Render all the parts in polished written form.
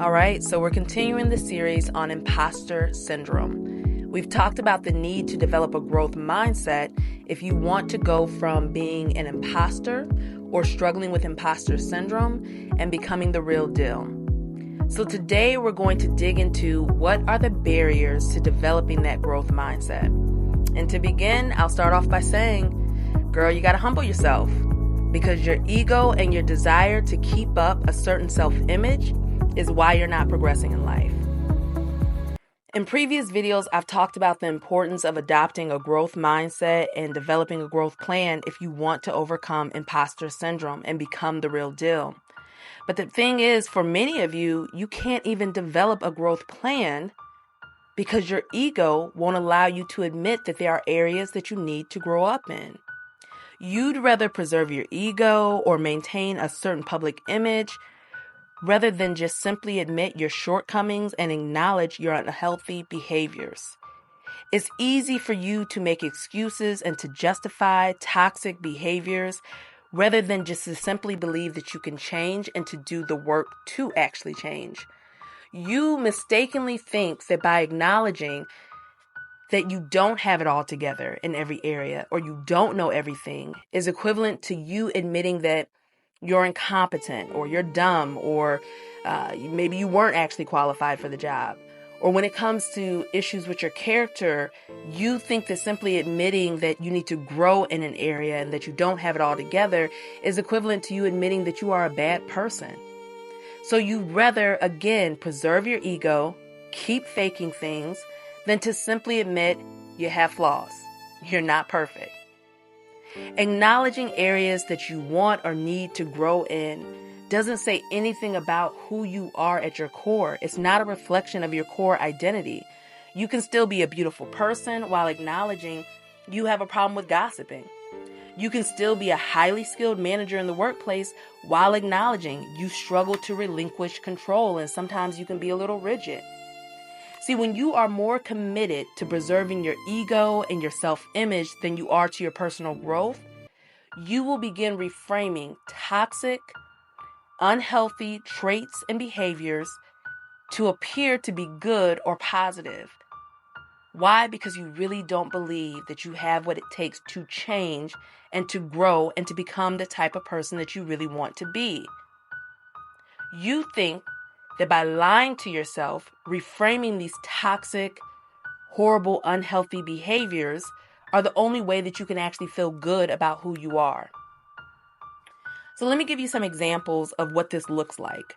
All right, so we're continuing the series on imposter syndrome. We've talked about the need to develop a growth mindset if you want to go from being an imposter or struggling with imposter syndrome and becoming the real deal. So today we're going to dig into what are the barriers to developing that growth mindset. And to begin, I'll start off by saying, girl, you got to humble yourself because your ego and your desire to keep up a certain self-image is why you're not progressing in life. In previous videos, I've talked about the importance of adopting a growth mindset and developing a growth plan if you want to overcome imposter syndrome and become the real deal. But the thing is, for many of you, you can't even develop a growth plan because your ego won't allow you to admit that there are areas that you need to grow up in. You'd rather preserve your ego or maintain a certain public image rather than just simply admit your shortcomings and acknowledge your unhealthy behaviors. It's easy for you to make excuses and to justify toxic behaviors rather than just to simply believe that you can change and to do the work to actually change. You mistakenly think that by acknowledging that you don't have it all together in every area or you don't know everything is equivalent to you admitting that you're incompetent or you're dumb or maybe you weren't actually qualified for the job. Or when it comes to issues with your character, you think that simply admitting that you need to grow in an area and that you don't have it all together is equivalent to you admitting that you are a bad person. So you'd rather, again, preserve your ego, keep faking things, than to simply admit you have flaws. You're not perfect. Acknowledging areas that you want or need to grow in doesn't say anything about who you are at your core. It's not a reflection of your core identity. You can still be a beautiful person while acknowledging you have a problem with gossiping. You can still be a highly skilled manager in the workplace while acknowledging you struggle to relinquish control and sometimes you can be a little rigid. See, when you are more committed to preserving your ego and your self-image than you are to your personal growth, you will begin reframing toxic, unhealthy traits and behaviors to appear to be good or positive. Why? Because you really don't believe that you have what it takes to change and to grow and to become the type of person that you really want to be. You think that by lying to yourself, reframing these toxic, horrible, unhealthy behaviors are the only way that you can actually feel good about who you are. So let me give you some examples of what this looks like.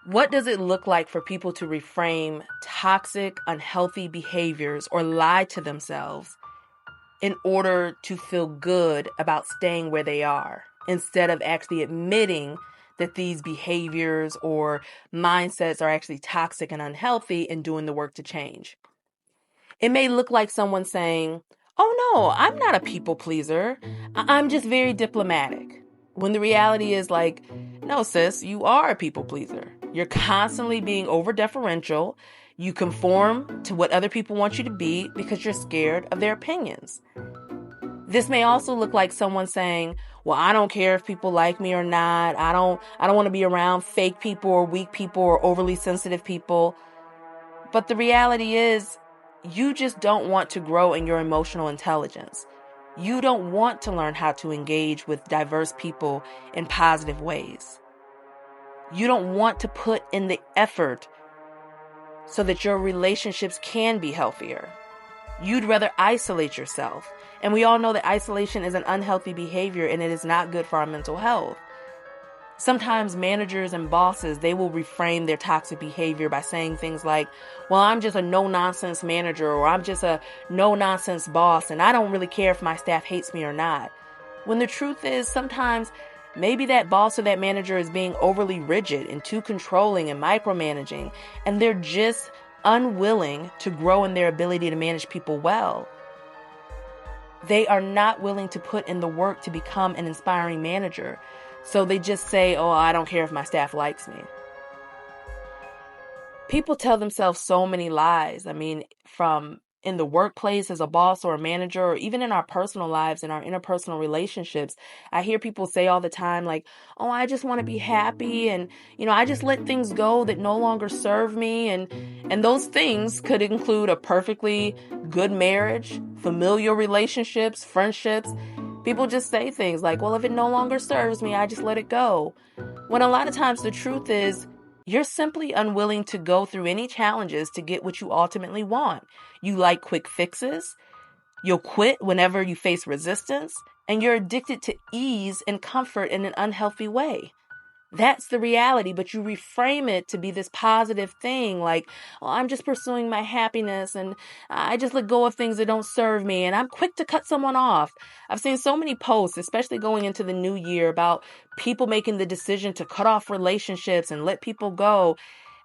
What does it look like for people to reframe toxic, unhealthy behaviors or lie to themselves in order to feel good about staying where they are instead of actually admitting that these behaviors or mindsets are actually toxic and unhealthy and doing the work to change? It may look like someone saying, "Oh no, I'm not a people pleaser. I'm just very diplomatic." When the reality is like, no sis, you are a people pleaser. You're constantly being over deferential. You conform to what other people want you to be because you're scared of their opinions. This may also look like someone saying, well, I don't care if people like me or not. I don't want to be around fake people or weak people or overly sensitive people. But the reality is, you just don't want to grow in your emotional intelligence. You don't want to learn how to engage with diverse people in positive ways. You don't want to put in the effort so that your relationships can be healthier. You'd rather isolate yourself. And we all know that isolation is an unhealthy behavior and it is not good for our mental health. Sometimes managers and bosses, they will reframe their toxic behavior by saying things like, well, I'm just a no-nonsense manager or I'm just a no-nonsense boss and I don't really care if my staff hates me or not. When the truth is, sometimes maybe that boss or that manager is being overly rigid and too controlling and micromanaging, and they're just unwilling to grow in their ability to manage people well. They are not willing to put in the work to become an inspiring manager. So they just say, oh, I don't care if my staff likes me. People tell themselves so many lies. I mean, from in the workplace as a boss or a manager, or even in our personal lives, in our interpersonal relationships, I hear people say all the time, like, oh, I just want to be happy. And, I just let things go that no longer serve me. And those things could include a perfectly good marriage, familial relationships, friendships. People just say things like, well, if it no longer serves me, I just let it go. When a lot of times the truth is, you're simply unwilling to go through any challenges to get what you ultimately want. You like quick fixes, you'll quit whenever you face resistance, and you're addicted to ease and comfort in an unhealthy way. That's the reality, but you reframe it to be this positive thing like, oh, I'm just pursuing my happiness and I just let go of things that don't serve me and I'm quick to cut someone off. I've seen so many posts, especially going into the new year, about people making the decision to cut off relationships and let people go.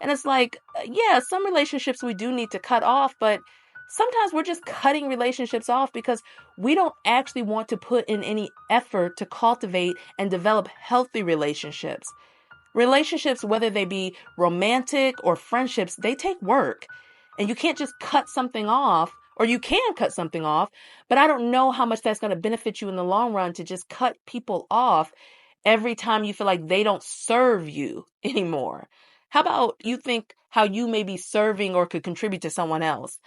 And it's like, yeah, some relationships we do need to cut off, but sometimes we're just cutting relationships off because we don't actually want to put in any effort to cultivate and develop healthy relationships. Relationships, whether they be romantic or friendships, they take work. And you can't just cut something off, or you can cut something off, but I don't know how much that's going to benefit you in the long run to just cut people off every time you feel like they don't serve you anymore. How about you think how you may be serving or could contribute to someone else?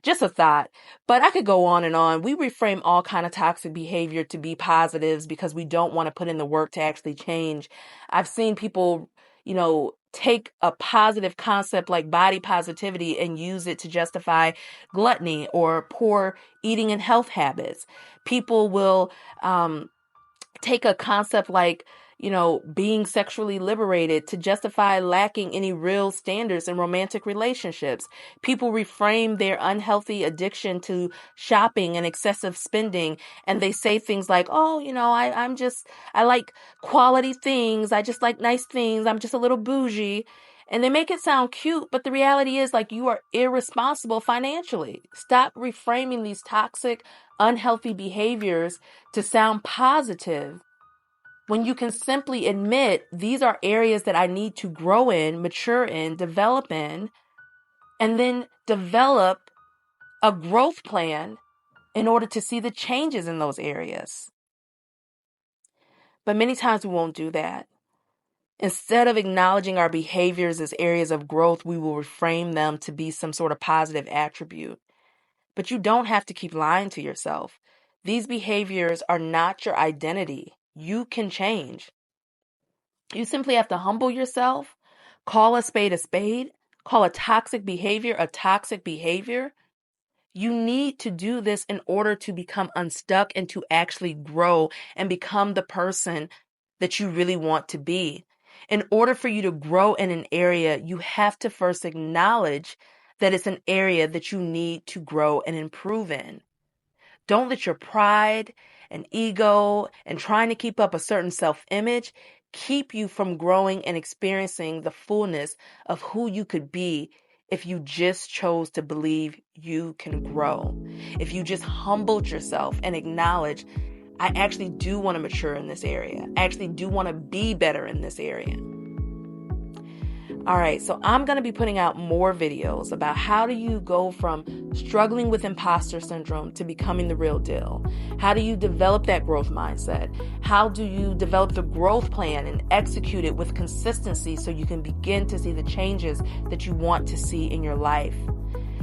Just a thought, but I could go on and on. We reframe all kind of toxic behavior to be positives because we don't want to put in the work to actually change. I've seen people, take a positive concept like body positivity and use it to justify gluttony or poor eating and health habits. People will take a concept like, being sexually liberated to justify lacking any real standards in romantic relationships. People reframe their unhealthy addiction to shopping and excessive spending. And they say things like, oh, I like quality things. I just like nice things. I'm just a little bougie. And they make it sound cute, but the reality is like you are irresponsible financially. Stop reframing these toxic, unhealthy behaviors to sound positive when you can simply admit these are areas that I need to grow in, mature in, develop in, and then develop a growth plan in order to see the changes in those areas. But many times we won't do that. Instead of acknowledging our behaviors as areas of growth, we will reframe them to be some sort of positive attribute. But you don't have to keep lying to yourself. These behaviors are not your identity. You can change. You simply have to humble yourself, call a spade, call a toxic behavior a toxic behavior. You need to do this in order to become unstuck and to actually grow and become the person that you really want to be. In order for you to grow in an area, you have to first acknowledge that it's an area that you need to grow and improve in. Don't let your pride and ego and trying to keep up a certain self-image keep you from growing and experiencing the fullness of who you could be if you just chose to believe you can grow. If you just humbled yourself and acknowledge, I actually do want to mature in this area. I actually do want to be better in this area. All right, so I'm going to be putting out more videos about how do you go from struggling with imposter syndrome to becoming the real deal? How do you develop that growth mindset? How do you develop the growth plan and execute it with consistency so you can begin to see the changes that you want to see in your life?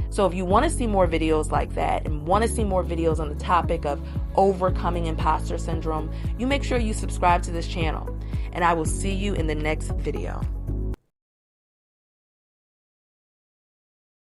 So if you want to see more videos like that and want to see more videos on the topic of overcoming imposter syndrome, you make sure you subscribe to this channel. And I will see you in the next video.